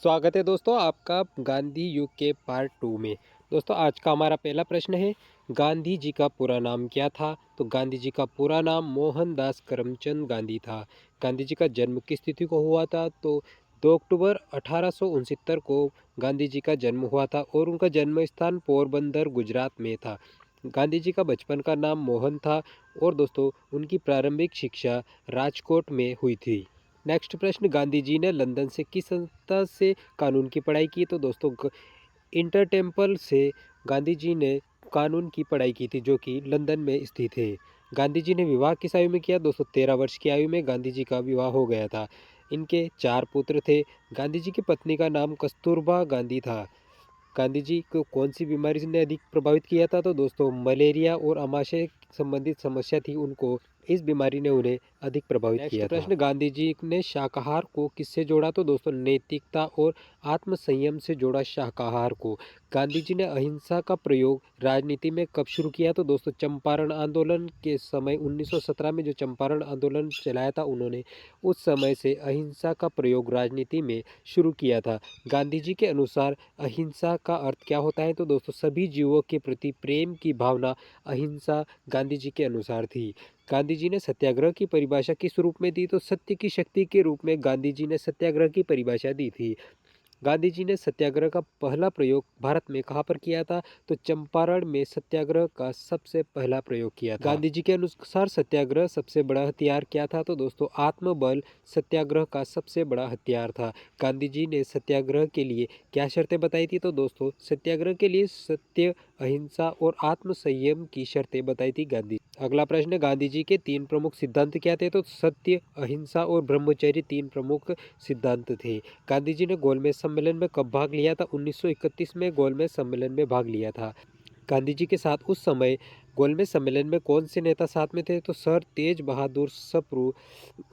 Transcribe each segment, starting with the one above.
स्वागत है दोस्तों आपका गांधी युग के पार्ट 2 में। दोस्तों आज का हमारा पहला प्रश्न है, गांधी जी का पूरा नाम क्या था? तो गांधी जी का पूरा नाम मोहनदास करमचंद गांधी था। गांधी जी का जन्म किस तिथि को हुआ था? तो 2 अक्टूबर 1869 को गांधी जी का जन्म हुआ था और उनका जन्म स्थान पोरबंदर गुजरात में था। गांधी जी का बचपन का नाम मोहन था और दोस्तों उनकी प्रारंभिक शिक्षा राजकोट में हुई थी। नेक्स्ट प्रश्न, गांधी जी ने लंदन से किस संस्था से कानून की पढ़ाई की? तो दोस्तों इंटर टेम्पल से गांधी जी ने कानून की पढ़ाई की थी, जो कि लंदन में स्थित है। गांधी जी ने विवाह किस आयु में किया? दोस्तों 13 वर्ष की आयु में गांधी जी का विवाह हो गया था। इनके 4 पुत्र थे। गांधी जी की पत्नी का नाम कस्तूरबा गांधी था। गांधी जी को कौन सी बीमारी ने अधिक प्रभावित किया था? तो दोस्तों मलेरिया और आमाशय संबंधित समस्या थी उनको, इस बीमारी ने उन्हें अधिक प्रभावित किया था। नेक्स्ट प्रश्न, गांधी जी ने शाकाहार को किससे जोड़ा? तो दोस्तों नैतिकता और आत्म संयम से जोड़ा शाकाहार को। गांधी जी ने अहिंसा का प्रयोग राजनीति में कब शुरू किया? तो दोस्तों चंपारण आंदोलन के समय 1917 में जो चंपारण आंदोलन चलाया था उन्होंने, उस समय से अहिंसा का प्रयोग राजनीति में शुरू किया था। गांधी जी के अनुसार अहिंसा का अर्थ क्या होता है? तो दोस्तों सभी जीवों के प्रति प्रेम की भावना अहिंसा गांधी जी के अनुसार थी। गांधी जी ने सत्याग्रह की परिभाषा किस रूप में दी? तो सत्य की शक्ति के रूप में गांधी जी ने सत्याग्रह की परिभाषा दी थी। गांधी जी ने सत्याग्रह का पहला प्रयोग भारत में कहाँ पर किया था? तो चंपारण में सत्याग्रह का सबसे पहला प्रयोग किया था। गांधी जी के अनुसार सत्याग्रह सबसे बड़ा हथियार क्या था? तो दोस्तों आत्मबल सत्याग्रह का सबसे बड़ा हथियार था। गांधी जी ने सत्याग्रह के लिए क्या शर्तें बताई थी? तो दोस्तों सत्याग्रह के लिए सत्य, अहिंसा और आत्म संयम की शर्तें बताई थी गांधी। अगला प्रश्न, गांधी जी के 3 प्रमुख सिद्धांत क्या थे? तो सत्य, अहिंसा और ब्रह्मचर्य 3 प्रमुख सिद्धांत थे। गांधी जी ने गोलमेज सम्मेलन में कब भाग लिया था? 1931 में गोलमेज सम्मेलन में भाग लिया था। गांधी जी के साथ उस समय गोलमेज सम्मेलन में कौन से नेता साथ में थे? तो सर तेज बहादुर सप्रू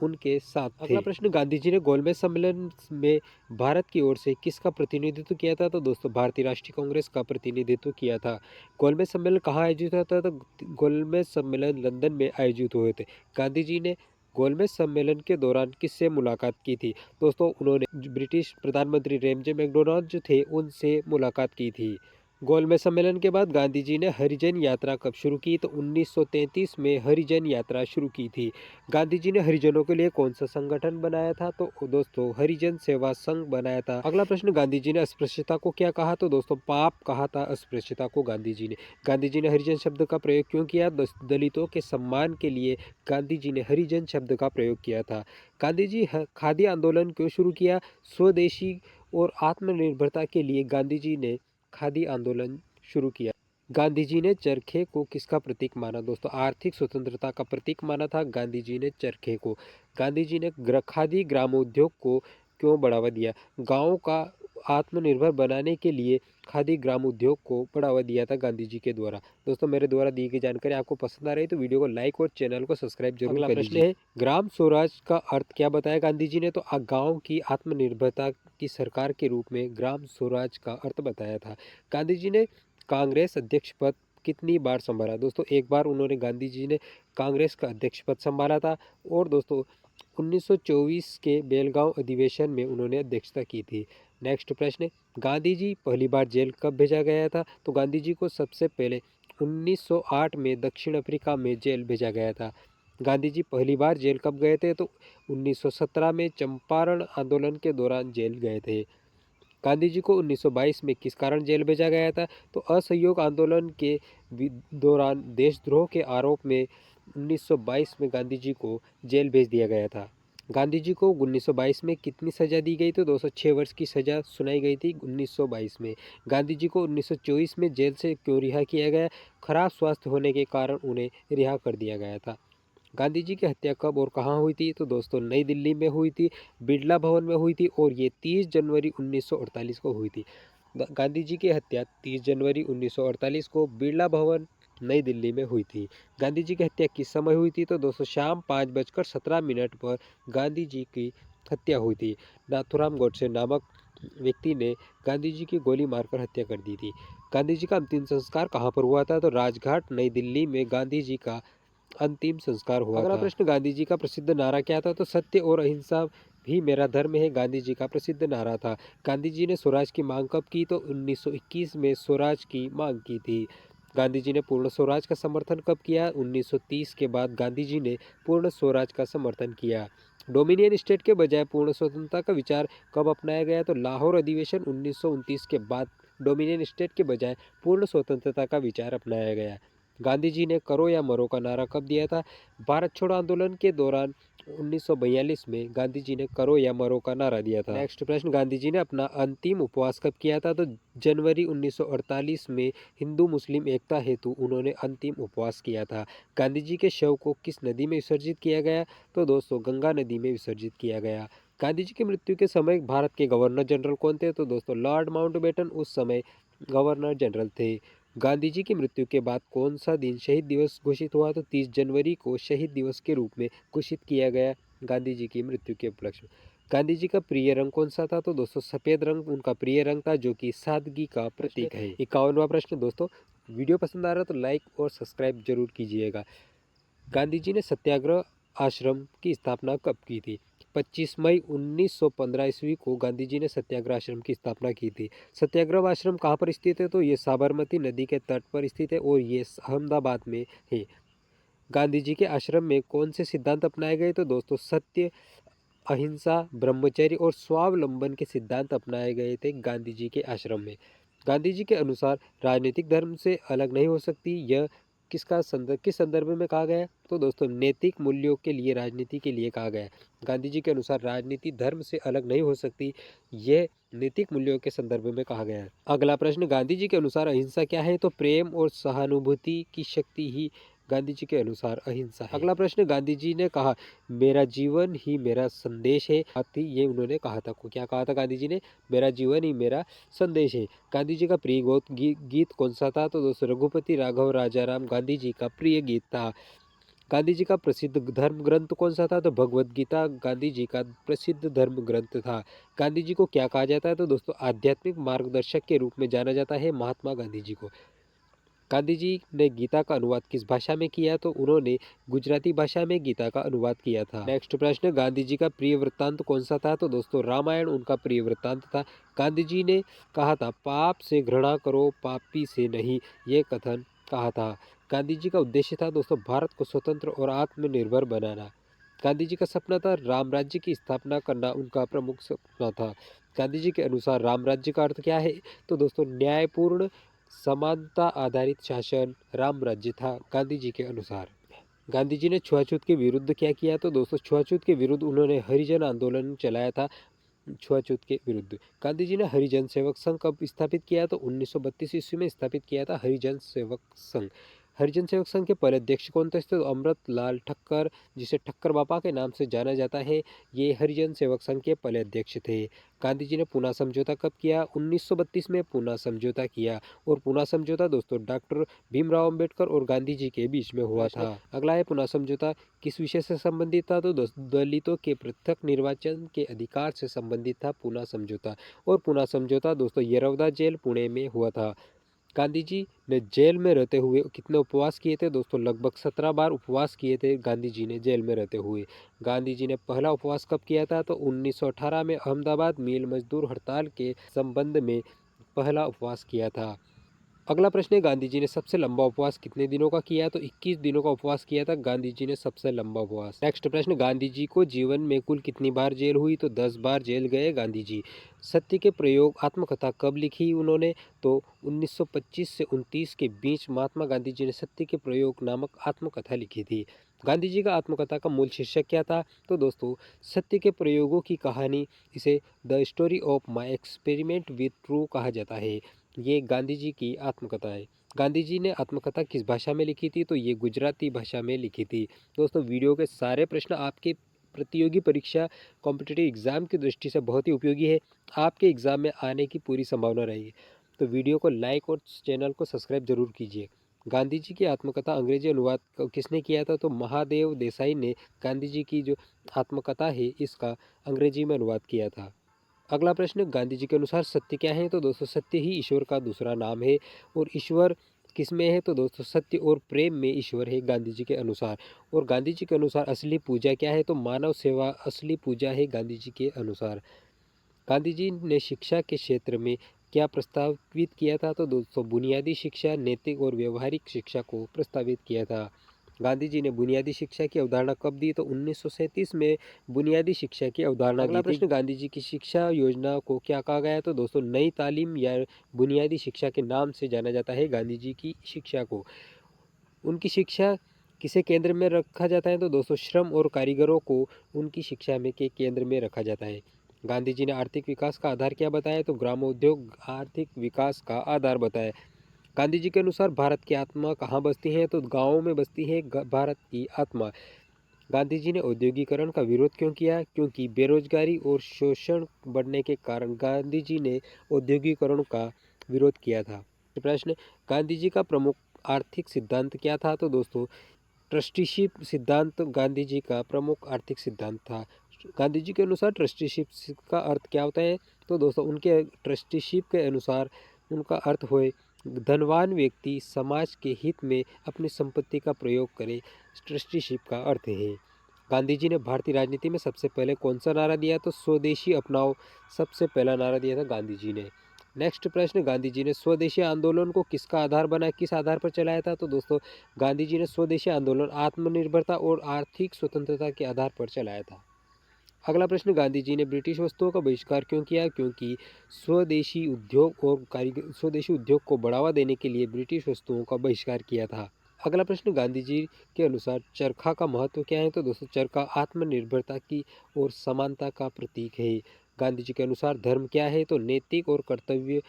उनके साथ थे। अगला प्रश्न, गांधी जी ने गोलमेज सम्मेलन में भारत की ओर से किसका प्रतिनिधित्व किया था? तो दोस्तों भारतीय राष्ट्रीय कांग्रेस का प्रतिनिधित्व किया था। गोलमेज सम्मेलन कहाँ आयोजित हुआ था? तो गोलमेज सम्मेलन लंदन में आयोजित हुए थे। गांधी जी ने गोलमेज सम्मेलन के दौरान किससे मुलाकात की थी? दोस्तों उन्होंने ब्रिटिश प्रधानमंत्री रेमजे मैकडोनाल्ड जो थे उनसे मुलाकात की थी। गोलमेज सम्मेलन के बाद गांधी जी ने हरिजन यात्रा कब शुरू की? तो 1933 में हरिजन यात्रा शुरू की थी। गांधी जी ने हरिजनों के लिए कौन सा संगठन बनाया था? तो दोस्तों हरिजन सेवा संघ बनाया था। अगला प्रश्न, गांधी जी ने अस्पृश्यता को क्या कहा? तो दोस्तों पाप कहा था अस्पृश्यता को गांधी जी ने। गांधी जी ने हरिजन शब्द का प्रयोग क्यों किया? दलितों के सम्मान के लिए गांधी जी ने हरिजन शब्द का प्रयोग किया था। गांधी जी खादी आंदोलन क्यों शुरू किया? स्वदेशी और आत्मनिर्भरता के लिए गांधी जी ने खादी आंदोलन शुरू किया। गांधी जी ने चरखे को किसका प्रतीक माना? दोस्तों आर्थिक स्वतंत्रता का प्रतीक माना था गांधी जी ने चरखे को। गांधी जी ने खादी ग्रामोद्योग को क्यों बढ़ावा दिया? गाँव का आत्मनिर्भर बनाने के लिए खादी ग्राम उद्योग को बढ़ावा दिया था गांधी जी के द्वारा। दोस्तों मेरे द्वारा दी गई जानकारी आपको पसंद आ रही है तो वीडियो को लाइक और चैनल को सब्सक्राइब जरूर कर लीजिए। अगला प्रश्न है, ग्राम स्वराज का अर्थ क्या बताया गांधी जी ने? तो गांव की आत्मनिर्भरता की सरकार के रूप में ग्राम स्वराज का अर्थ बताया था। गांधी जी ने कांग्रेस अध्यक्ष पद कितनी बार संभाला? दोस्तों एक बार उन्होंने गांधी जी ने कांग्रेस का अध्यक्ष पद संभाला था और दोस्तों 1924 के बेलगांव अधिवेशन में उन्होंने अध्यक्षता की थी। नेक्स्ट प्रश्न, गांधी जी पहली बार जेल कब भेजा गया था? तो गांधी जी को सबसे पहले 1908 में दक्षिण अफ्रीका में जेल भेजा गया था। गांधी जी पहली बार जेल कब गए थे? तो 1917 में चंपारण आंदोलन के दौरान जेल गए थे। गांधी जी को 1922 में किस कारण जेल भेजा गया था? तो असहयोग आंदोलन के दौरान देशद्रोह के आरोप में 1922 में गांधी जी को जेल भेज दिया गया था। गांधी जी को 1922 में कितनी सजा दी गई? तो 206 वर्ष की सजा सुनाई गई थी 1922 में। गांधी जी को 1924 में जेल से क्यों रिहा किया गया? खराब स्वास्थ्य होने के कारण उन्हें रिहा कर दिया गया था। गांधी जी की हत्या कब और कहाँ हुई थी? तो दोस्तों नई दिल्ली में हुई थी, बिड़ला भवन में हुई थी और ये 30 जनवरी 1948 को हुई थी। गांधी जी की हत्या 30 जनवरी 1948 को बिड़ला भवन नई दिल्ली में हुई थी। गांधी जी की हत्या किस समय हुई थी? तो दोस्तों शाम 5:17 पर गांधी जी की हत्या हुई थी। नाथूराम गोडसे नामक व्यक्ति ने गांधी जी की गोली मारकर हत्या कर दी थी। गांधी जी का अंतिम संस्कार कहाँ पर हुआ था? तो राजघाट नई दिल्ली में गांधी जी का अंतिम संस्कार हुआ था। अगला प्रश्न, गांधी जी का प्रसिद्ध नारा क्या था? तो सत्य और अहिंसा भी मेरा धर्म है गांधी जी का प्रसिद्ध नारा था। गांधी जी ने स्वराज की मांग कब की? तो 1921 में स्वराज की मांग की थी। गांधी जी ने पूर्ण स्वराज का समर्थन कब किया? 1930 के बाद गांधी जी ने पूर्ण स्वराज का समर्थन किया। डोमिनियन स्टेट के बजाय पूर्ण स्वतंत्रता का विचार कब अपनाया गया? तो लाहौर अधिवेशन 1929 के बाद डोमिनियन स्टेट के बजाय पूर्ण स्वतंत्रता का विचार अपनाया गया। गांधी जी ने करो या मरो का नारा कब दिया था? भारत छोड़ो आंदोलन के दौरान 1942 में गांधी जी ने करो या मरो का नारा दिया था। नेक्स्ट प्रश्न, गांधी जी ने अपना अंतिम उपवास कब किया था? तो जनवरी 1948 में हिंदू मुस्लिम एकता हेतु उन्होंने अंतिम उपवास किया था। गांधी जी के शव को किस नदी में विसर्जित किया गया? तो दोस्तों गंगा नदी में विसर्जित किया गया। गांधी जी की मृत्यु के समय भारत के गवर्नर जनरल कौन थे? तो दोस्तों लॉर्ड माउंटबेटन उस समय गवर्नर जनरल थे। गांधी जी की मृत्यु के बाद कौन सा दिन शहीद दिवस घोषित हुआ? तो 30 जनवरी को शहीद दिवस के रूप में घोषित किया गया गांधी जी की मृत्यु के उपलक्ष्य में। गांधी जी का प्रिय रंग कौन सा था? तो दोस्तों सफेद रंग उनका प्रिय रंग था, जो कि सादगी का प्रतीक है। 51वां प्रश्न दोस्तों, वीडियो पसंद आ रहा तो लाइक और सब्सक्राइब जरूर कीजिएगा। गांधी जी ने सत्याग्रह आश्रम की स्थापना कब की थी? 25 मई 1915 ईस्वी को गांधी जी ने सत्याग्रह आश्रम की स्थापना की थी। सत्याग्रह आश्रम कहाँ पर स्थित है? तो ये साबरमती नदी के तट पर स्थित है और ये अहमदाबाद में है। गांधी जी के आश्रम में कौन से सिद्धांत अपनाए गए? तो दोस्तों सत्य, अहिंसा, ब्रह्मचर्य और स्वावलंबन के सिद्धांत अपनाए गए थे गांधी जी के आश्रम में। गांधी जी के अनुसार राजनीतिक धर्म से अलग नहीं हो सकती, यह किस संदर्भ में कहा गया? तो दोस्तों नैतिक मूल्यों के लिए, राजनीति के लिए कहा गया। गांधी जी के अनुसार राजनीति धर्म से अलग नहीं हो सकती, यह नैतिक मूल्यों के संदर्भ में कहा गया है। अगला प्रश्न, गांधी जी के अनुसार अहिंसा क्या है? तो प्रेम और सहानुभूति की शक्ति ही गांधी जी के अनुसार अहिंसा है। अगला प्रश्न, गांधी जी ने कहा मेरा जीवन ही मेरा संदेश है, ये उन्होंने कहा था। क्या कहा था गांधी जी ने? मेरा जीवन ही मेरा संदेश है। गांधी जी का प्रिय गीत कौन सा था? तो दोस्तों रघुपति राघव राजाराम गांधी जी का प्रिय गीत था। गांधी जी का प्रसिद्ध धर्म ग्रंथ कौन सा था? तो भगवत गीता गांधी जी का प्रसिद्ध धर्म ग्रंथ था। गांधी जी को क्या कहा जाता है? तो दोस्तों आध्यात्मिक मार्गदर्शक के रूप में जाना जाता है महात्मा गांधी जी को। गांधी जी ने गीता का अनुवाद किस भाषा में किया? तो उन्होंने गुजराती भाषा में गीता का अनुवाद किया था। नेक्स्ट प्रश्न, गांधी जी का प्रिय वृत्तांत कौन सा था? तो दोस्तों रामायण उनका प्रिय वृत्तांत था। गांधी जी ने कहा था पाप से घृणा करो, पापी से नहीं, ये कथन कहा था। गांधी जी का उद्देश्य था दोस्तों भारत को स्वतंत्र और आत्मनिर्भर बनाना। गांधी जी का सपना था राम राज्य की स्थापना करना, उनका प्रमुख सपना था। गांधी जी के अनुसार राम राज्य का अर्थ क्या है? तो दोस्तों न्यायपूर्ण समानता आधारित शासन राम राज्य था गांधी जी के अनुसार। गांधी जी ने छुआछूत के विरुद्ध क्या किया? तो दोस्तों छुआछूत के विरुद्ध उन्होंने हरिजन आंदोलन चलाया था। छुआछूत के विरुद्ध गांधी जी ने हरिजन सेवक संघ कब स्थापित किया? तो 1932 ईस्वी में स्थापित किया था हरिजन सेवक संघ। हरिजन सेवक संघ के पहले अध्यक्ष कौन थे? तो अमृत लाल ठक्कर, जिसे ठक्कर बापा के नाम से जाना जाता है, ये हरिजन सेवक संघ के पहले अध्यक्ष थे। गांधी जी ने पूना समझौता कब किया? 1932 में पूना समझौता किया। और पूना समझौता दोस्तों डॉक्टर भीमराव अंबेडकर और गांधी जी के बीच में हुआ था। अगला है पूना समझौता किस विषय से संबंधित था? तो दलितों के पृथक निर्वाचन के अधिकार से संबंधित था पूना समझौता। और पूना समझौता दोस्तों यरवदा जेल पुणे में हुआ था। गांधी जी ने जेल में रहते हुए कितने उपवास किए थे? दोस्तों लगभग 17 बार उपवास किए थे गांधी जी ने जेल में रहते हुए। गांधी जी ने पहला उपवास कब किया था? तो 1918 में अहमदाबाद मिल मजदूर हड़ताल के संबंध में पहला उपवास किया था। अगला प्रश्न है गांधी जी ने सबसे लंबा उपवास कितने दिनों का किया? तो 21 दिनों का उपवास किया था गांधी जी ने सबसे लंबा उपवास। नेक्स्ट प्रश्न, गांधी जी को जीवन में कुल कितनी बार जेल हुई? तो 10 बार जेल गए गांधी जी। सत्य के प्रयोग आत्मकथा कब लिखी उन्होंने? तो 1925 से 29 के बीच महात्मा गांधी जी ने सत्य के प्रयोग नामक आत्मकथा लिखी थी। गांधी जी का आत्मकथा का मूल शीर्षक क्या था? तो दोस्तों सत्य के प्रयोगों की कहानी, इसे the story of my experiment with true कहा जाता है। ये गांधी जी की आत्मकथा है। गांधी जी ने आत्मकथा किस भाषा में लिखी थी? तो ये गुजराती भाषा में लिखी थी। दोस्तों वीडियो के सारे प्रश्न आपके प्रतियोगी परीक्षा कॉम्पिटिटिव एग्जाम की दृष्टि से बहुत ही उपयोगी है, आपके एग्जाम में आने की पूरी संभावना रहेगी। तो वीडियो को लाइक और चैनल को सब्सक्राइब जरूर कीजिए। गांधी जी की आत्मकथा अंग्रेजी अनुवाद किसने किया था? तो महादेव देसाई ने गांधी जी की जो आत्मकथा है इसका अंग्रेजी में अनुवाद किया था। अगला प्रश्न, गांधी जी के अनुसार सत्य क्या है? तो दोस्तों सत्य ही ईश्वर का दूसरा नाम है और ईश्वर किस में है? तो दोस्तों सत्य और प्रेम में ईश्वर है, गांधी जी के अनुसार। और गांधी जी के अनुसार असली पूजा क्या है? तो मानव सेवा असली पूजा है, गांधी जी के अनुसार। गांधी जी ने शिक्षा के क्षेत्र में क्या प्रस्तावित किया था? तो दोस्तों बुनियादी शिक्षा, नैतिक और व्यवहारिक शिक्षा को प्रस्तावित किया था। गांधी जी ने बुनियादी शिक्षा की अवधारणा कब दी? तो 1937 में बुनियादी शिक्षा की अवधारणा दी थी। अगला प्रश्न, गांधी जी की शिक्षा योजना को क्या कहा गया? तो दोस्तों नई तालीम या बुनियादी शिक्षा के नाम से जाना जाता है गांधी जी की शिक्षा को। उनकी शिक्षा किसे केंद्र में रखा जाता है? तो दोस्तों श्रम और कारीगरों को उनकी शिक्षा में के केंद्र में रखा जाता है। गांधी जी ने आर्थिक विकास का आधार क्या बताया? तो ग्रामोद्योग आर्थिक विकास का आधार बताया। गांधी जी के अनुसार भारत की आत्मा कहाँ बसती है? तो गाँवों में बसती है भारत की आत्मा। गांधी जी ने औद्योगिकरण का विरोध क्यों किया? क्योंकि बेरोजगारी और शोषण बढ़ने के कारण गांधी जी ने औद्योगिकरण का विरोध किया था। प्रश्न, गांधी जी का प्रमुख आर्थिक सिद्धांत क्या था? तो दोस्तों ट्रस्टीशिप सिद्धांत गांधी जी का प्रमुख आर्थिक सिद्धांत था। गांधी जी के अनुसार ट्रस्टीशिप का अर्थ क्या होता है? तो दोस्तों उनके ट्रस्टीशिप के अनुसार उनका अर्थ हुए धनवान व्यक्ति समाज के हित में अपनी संपत्ति का प्रयोग करे, ट्रस्टीशिप का अर्थ है। गांधी जी ने भारतीय राजनीति में सबसे पहले कौन सा नारा दिया? तो स्वदेशी अपनाओ सबसे पहला नारा दिया था गांधी जी ने। नेक्स्ट प्रश्न, गांधी जी ने स्वदेशी आंदोलन को किसका आधार बनाया, किस आधार पर चलाया था? तो दोस्तों गांधी जी ने स्वदेशी आंदोलन आत्मनिर्भरता और आर्थिक स्वतंत्रता के आधार पर चलाया था। अगला प्रश्न, गांधी जी ने ब्रिटिश वस्तुओं का बहिष्कार क्यों किया? क्योंकि स्वदेशी उद्योग को बढ़ावा देने के लिए ब्रिटिश वस्तुओं का बहिष्कार किया था। अगला प्रश्न, गांधी जी के अनुसार चरखा का महत्व क्या है? तो दोस्तों चरखा आत्मनिर्भरता की और समानता का प्रतीक है। गांधी जी के अनुसार धर्म क्या है? तो नैतिक और कर्तव्य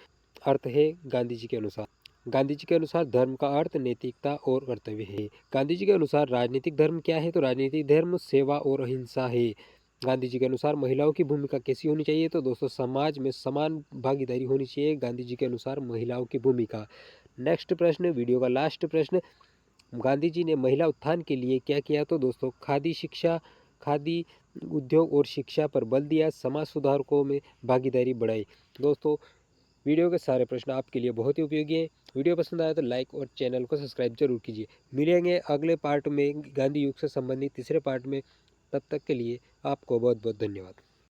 अर्थ है गांधी जी के अनुसार। गांधी जी के अनुसार धर्म का अर्थ नैतिकता और कर्तव्य है। गांधी जी के अनुसार राजनीतिक धर्म क्या है? तो राजनीतिक धर्म सेवा और अहिंसा है। गांधी जी के अनुसार महिलाओं की भूमिका कैसी होनी चाहिए? तो दोस्तों समाज में समान भागीदारी होनी चाहिए, गांधी जी के अनुसार महिलाओं की भूमिका। नेक्स्ट प्रश्न, वीडियो का लास्ट प्रश्न, गांधी जी ने महिला उत्थान के लिए क्या किया? तो दोस्तों खादी उद्योग और शिक्षा पर बल दिया, समाज सुधारकों में भागीदारी बढ़ाई। दोस्तों वीडियो के सारे प्रश्न आपके लिए बहुत ही उपयोगी हैं। वीडियो पसंद आया तो लाइक और चैनल को सब्सक्राइब जरूर कीजिए। मिलेंगे अगले पार्ट में गांधी युग से संबंधित तीसरे पार्ट में। तब तक के लिए आपको बहुत बहुत धन्यवाद।